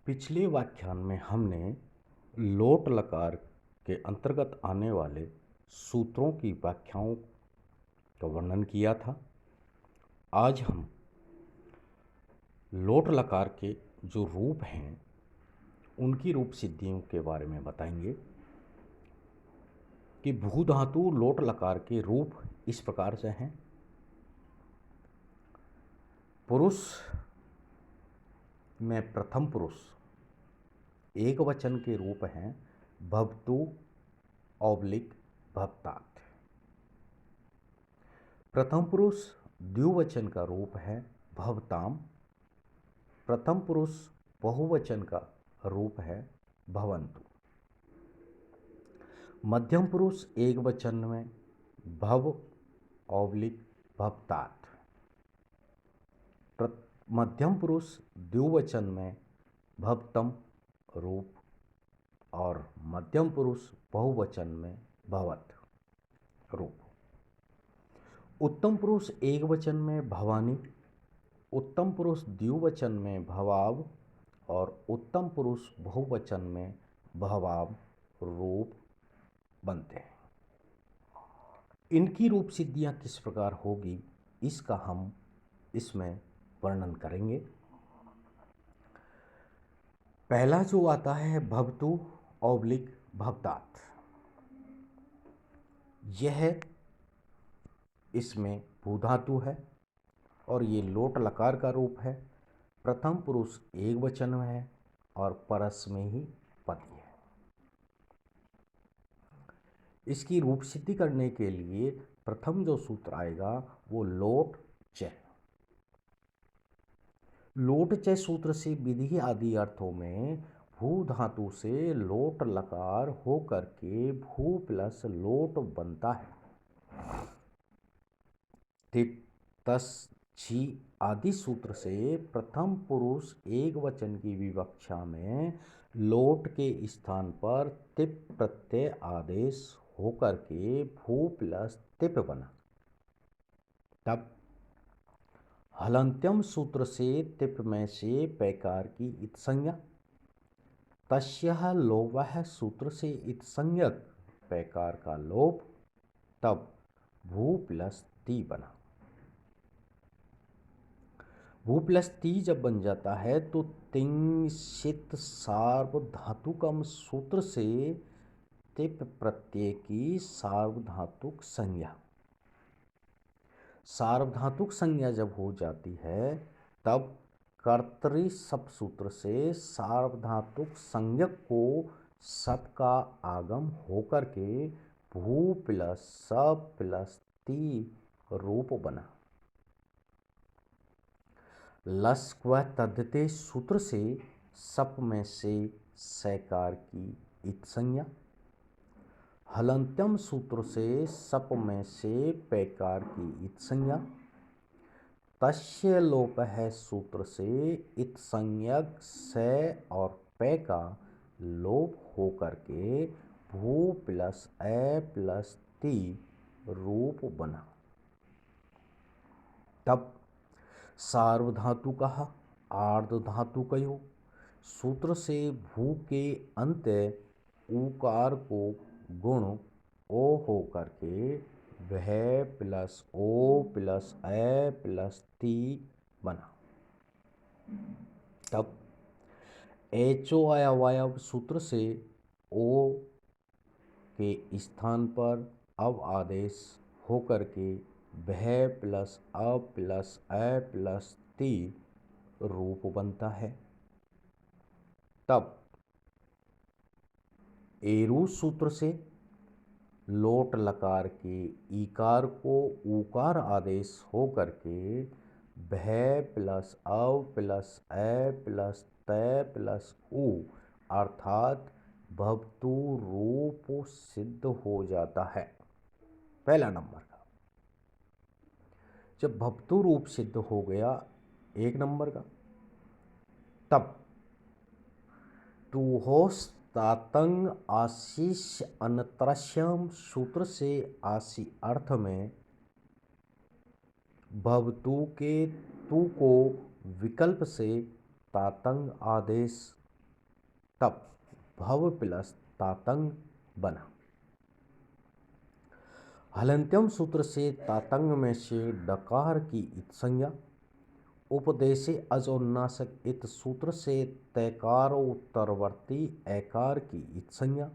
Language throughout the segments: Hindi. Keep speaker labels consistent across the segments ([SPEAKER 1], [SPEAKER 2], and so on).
[SPEAKER 1] पिछले व्याख्यान में हमने लोट लकार के अंतर्गत आने वाले सूत्रों की व्याख्याओं का वर्णन किया था। आज हम लोट लकार के जो रूप हैं उनकी रूप सिद्धियों के बारे में बताएंगे कि भू धातु लोट लकार के रूप इस प्रकार से हैं। पुरुष में प्रथम पुरुष एक वचन के रूप हैं भवतु ऑब्लिक भवतात। प्रथम पुरुष द्विवचन का रूप है भवताम। प्रथम पुरुष बहुवचन का रूप है भवन्तु। मध्यम पुरुष एक वचन में भव ऑब्लिक भवतात। मध्यम पुरुष द्विवचन में भवतम रूप और मध्यम पुरुष बहुवचन में भवत रूप। उत्तम पुरुष एक वचन में भवानी, उत्तम पुरुष द्विवचन में भवाव और उत्तम पुरुष बहुवचन में भवाव रूप बनते हैं। इनकी रूप सिद्धियां किस प्रकार होगी इसका हम इसमें वर्णन करेंगे। पहला जो आता है भवतु ऑब्लिक भवतात, यह इसमें भू धातु है और ये लोट लकार का रूप है। प्रथम पुरुष एक वचन में है और परस में ही पति है। इसकी रूप सिद्धि करने के लिए प्रथम जो सूत्र आएगा वो लोट च। लोट च सूत्र से विधि आदि अर्थों में भू धातु से लोट लकार हो करके भू प्लस लोट बनता है। तिप तस छी आदि सूत्र से प्रथम पुरुष एक वचन की विवक्षा में लोट के स्थान पर तिप प्रत्यय आदेश होकर के भू प्लस तिप बना। तब हलन्त्यम सूत्र से तिप में से पैकार की इत संज्ञा, तस्यः लोभः सूत्र से इत संज्ञक पैकार का लोभ, तब भू प्लस ती बना। भू प्लस ती जब बन जाता है तो तिंग सित सार्वधातुकम सूत्र से तिप प्रत्यय की सार्वधातुक संज्ञा। सार्वधातुक संज्ञा जब हो जाती है तब कर्तरी सप सूत्र से सार्वधातुक संज्ञक को सप का आगम होकर के भू प्लस सप प्लस ती रूप बना। लस्क्व तद्धिते सूत्र से सप में से सैकार की इत संज्ञा, हलन्त्यम सूत्र से सप में से पैकार की इत संज्ञा, तस्य लोप है सूत्र से इत संज्ञक से और पै का लोप होकर के भू प्लस ए प्लस ती रूप बना। तब सार्वधातु कहा आर्ध धातु कयो सूत्र से भू के अंत ऊकार को गुण ओ हो करके वह प्लस ओ प्लस ए प्लस ती बना। तब एचो अवयव सूत्र से ओ के स्थान पर अव आदेश होकर के वह प्लस अ प्लस ए प्लस ती रूप बनता है। तब एरू सूत्र से लोट लकार के ईकार को ऊकार आदेश होकर के भय प्लस अव प्लस ए प्लस तय प्लस उ अर्थात भवतु रूप सिद्ध हो जाता है। पहला नंबर का जब भवतु रूप सिद्ध हो गया एक नंबर का, तब तुहोस तातंग आशीष अनत्रश्यम सूत्र से आशी अर्थ में भवतु के तु को विकल्प से तातंग आदेश तब भव प्लस तातंग बना। हलन्त्यम सूत्र से तातंग में से डकार की इत संज्ञा, उपदेशे अजोन्नासक इत सूत्र से तैकार उत्तरवर्ती ऐकार की इत संज्ञा,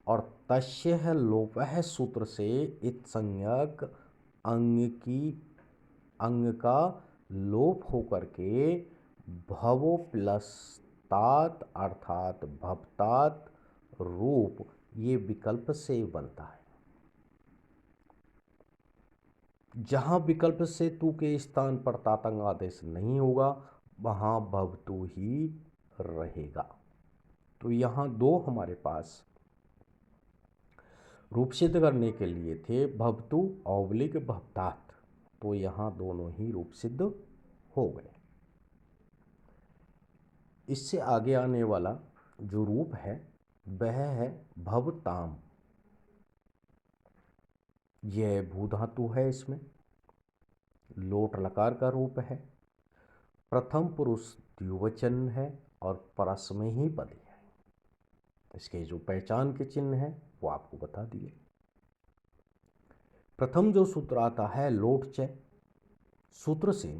[SPEAKER 1] और तस्य लोपः सूत्र से इत संज्ञक अंग का लोप होकर के भवो प्लस तात अर्थात भवतात रूप ये विकल्प से बनता है। जहां विकल्प से तू के स्थान पर तातंग आदेश नहीं होगा वहां भवतु ही रहेगा। तो यहां दो हमारे पास रूप सिद्ध करने के लिए थे, भवतु औवलिक भवतात, तो यहां दोनों ही रूप सिद्ध हो गए। इससे आगे आने वाला जो रूप है वह है भवताम। यह भू धातु है, इसमें लोट लकार का रूप है, प्रथम पुरुष द्विवचन है और परस्मै ही पदी है। इसके जो पहचान के चिन्ह हैं वो आपको बता दिए। प्रथम जो सूत्र आता है लोट च, सूत्र से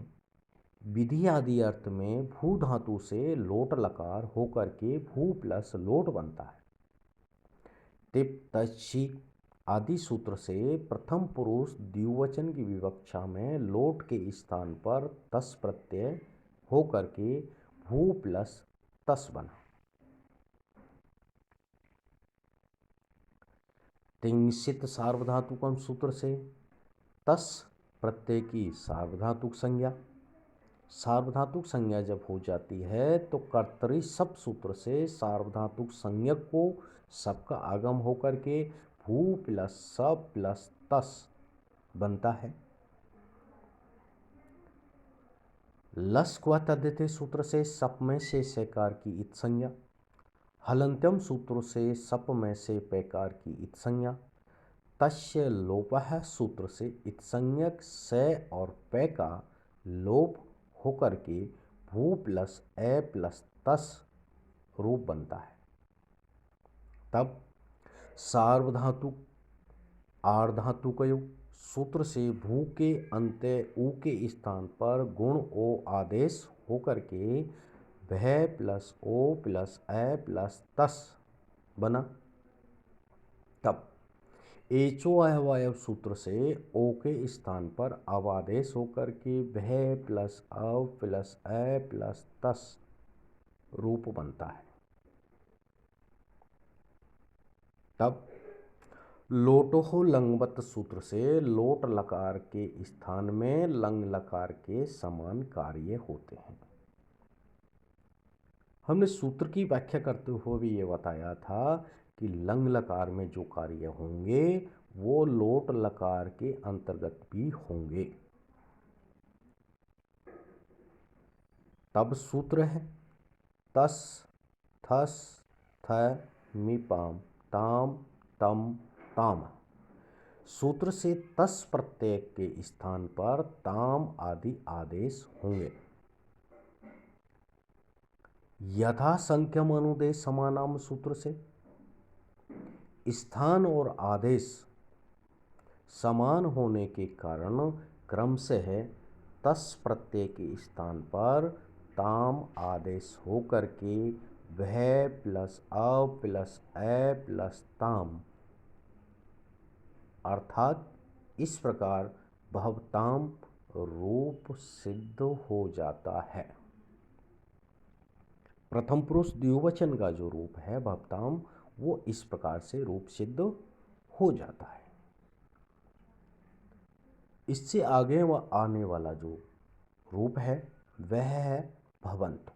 [SPEAKER 1] विधि आदि अर्थ में भू धातु से लोट लकार होकर के भू प्लस लोट बनता है। टिप तच्छी आदि सूत्र से प्रथम पुरुष द्विवचन की विवक्षा में लोट के स्थान पर तस प्रत्यय होकर के भू प्लस तस बना। तिंसित सार्वधातुकम सूत्र से तस प्रत्यय की सार्वधातुक संज्ञा, सार्वधातुक संज्ञा जब हो जाती है तो कर्तरी सब सूत्र से सार्वधातुक संज्ञक को सबका आगम होकर के भू प्लस सब प्लस तस बनता है। लस व तद्धिते सूत्र से सप में से सकार की इत संज्ञा, हलन्त्यम सूत्र से सप में से पैकार की इत संज्ञा, तस्य लोपः सूत्र से इत संज्ञक से और पै का लोप होकर के भू प्लस ए प्लस तस रूप बनता है। तब सार्वधातुक आर्धातुकयो सूत्र से भू के अंत्य उ के स्थान पर गुण ओ आदेश होकर के भय प्लस ओ प्लस ए प्लस तस बना। तब एचो अवयव सूत्र से ओ के स्थान पर अवादेश होकर के भय प्लस अव प्लस ए प्लस तस रूप बनता है। तब लोटो लंगवत सूत्र से लोट लकार के स्थान में लंग लकार के समान कार्य होते हैं। हमने सूत्र की व्याख्या करते हुए भी ये बताया था कि लंग लकार में जो कार्य होंगे वो लोट लकार के अंतर्गत भी होंगे। तब सूत्र है तस थस थ मिपाम ताम तम ताम। सूत्र से तस प्रत्यय के स्थान पर ताम आदि आदेश होंगे। यथा संख्यम अनुदेश समानाम सूत्र से स्थान और आदेश समान होने के कारण क्रम से है तस प्रत्यय के स्थान पर ताम आदेश होकर के वह प्लस अ प्लस ए प्लस ताम अर्थात इस प्रकार भवताम रूप सिद्ध हो जाता है। प्रथम पुरुष द्विवचन का जो रूप है भवताम वो इस प्रकार से रूप सिद्ध हो जाता है। इससे आगे आने वाला जो रूप है वह है भवंतु।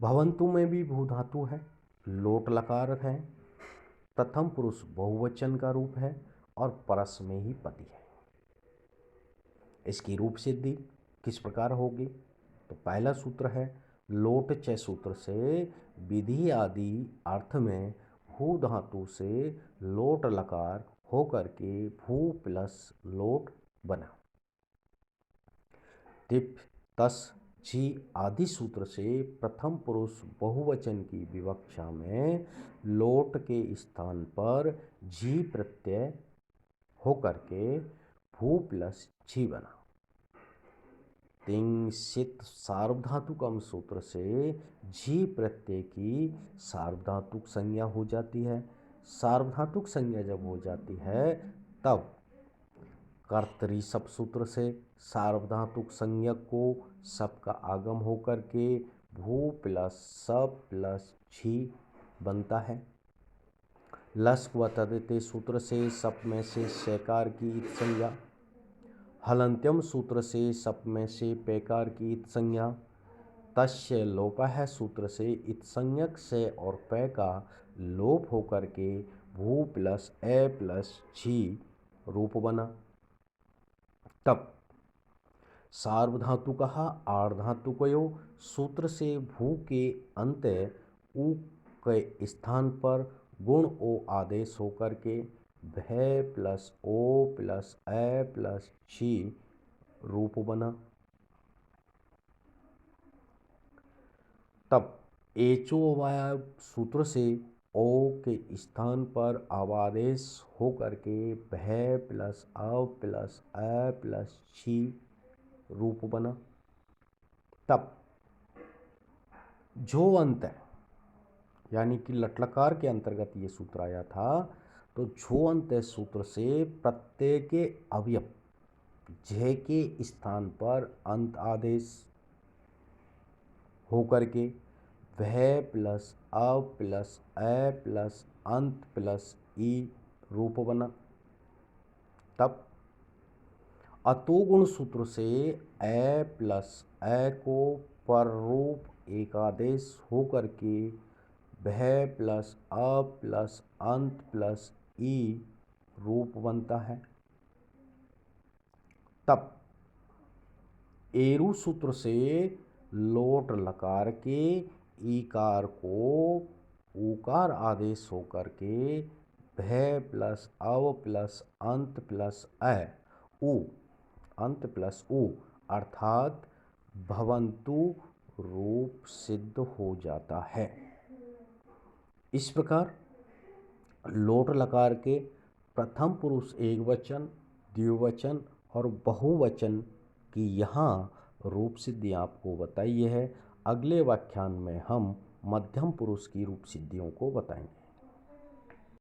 [SPEAKER 1] भवंतु में भी भू धातु है, लोट लकार है, प्रथम पुरुष बहुवचन का रूप है और परस में ही पति है। इसकी रूप सिद्धि किस प्रकार होगी? तो पहला सूत्र है लोट च सूत्र से विधि आदि अर्थ में भू धातु से लोट लकार होकर के भू प्लस लोट बना। तिप तस जी आदि सूत्र से प्रथम पुरुष बहुवचन की विवक्षा में लोट के स्थान पर जी प्रत्यय होकर के भू प्लस जी बना। तिंसित सार्वधातुकम सूत्र से जी प्रत्यय की सार्वधातुक संज्ञा हो जाती है। सार्वधातुक संज्ञा जब हो जाती है तब कर्तरी सप सूत्र से सार्वधातुक संज्ञक को सप का आगम होकर के भू प्लस सप प्लस छी बनता है। लस्क व तदिते सूत्र से सप में से शैकार की इत संज्ञा। हलंत्यम सूत्र से सप में से पैकार की इत संज्ञा। तस्य लोपा है सूत्र से इत संज्ञक से और पै का लोप होकर के भू प्लस ए प्लस छी रूप बना। तब सार्वधातुक आर्धातुकयो सूत्र से भू के अंत उ के स्थान पर गुण ओ आदेश होकर के भय प्लस ओ प्लस ए प्लस छी रूप बना। तब एचोवाय सूत्र से ओ के स्थान पर अवादेश होकर के भय प्लस अव प्लस ए प्लस छी रूप बना। तब जो अंत है यानी कि लट्लकार के अंतर्गत ये सूत्र आया था, तो जो अंत है सूत्र से प्रत्यय के अवयव झ के स्थान पर अंत आदेश होकर के वह प्लस अव प्लस ए प्लस अंत प्लस ई रूप बना। तब अतोगुण सूत्र से ए प्लस ए को पर रूप एकादेश होकर के वह प्लस अ प्लस अंत प्लस ई रूप बनता है। तब एरु सूत्र से लोट लकार के ईकार को ऊकार आदेश होकर के भय प्लस अव प्लस अंत प्लस अ उ अंत प्लस उ अर्थात भवंतु रूप सिद्ध हो जाता है। इस प्रकार लोट लकार के प्रथम पुरुष एकवचन, द्विवचन और बहुवचन की यहाँ रूप सिद्धि आपको बताई है। अगले व्याख्यान में हम मध्यम पुरुष की रूप सिद्धियों को बताएंगे।